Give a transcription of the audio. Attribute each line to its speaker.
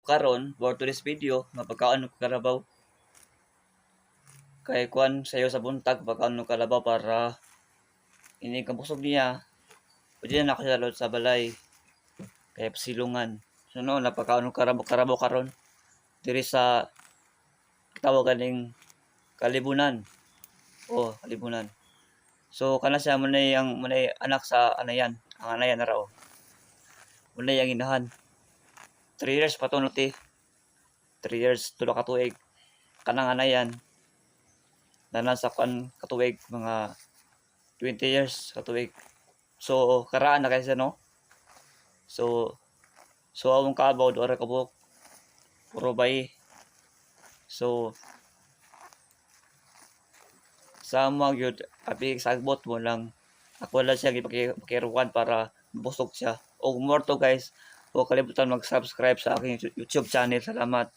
Speaker 1: karon for today's video mapagkaon ko karabaw kay kuan sayo sa buntag pagkaon ko karabaw para ini kabusog niya pwede na ako sa balay kaya pasilungan so no napagkaon ko karabaw karon diri sa tawag ganing Kalibunan Kalibunan. So kana siya munay anak sa anayan ang anayan na raw munay ang inahan 3 years pa to no ti 3 years tulo ka tuig kanang anayan danan sa kan katuig mga 20 years katuig so karaan na kasi no so among kabaw do ra kabuk puro bay so sa mga gyud abi sagbot mo lang ako lang siya gipakiruan para busog siya og more to guys o kalibutan mag-subscribe sa aking YouTube channel. Salamat.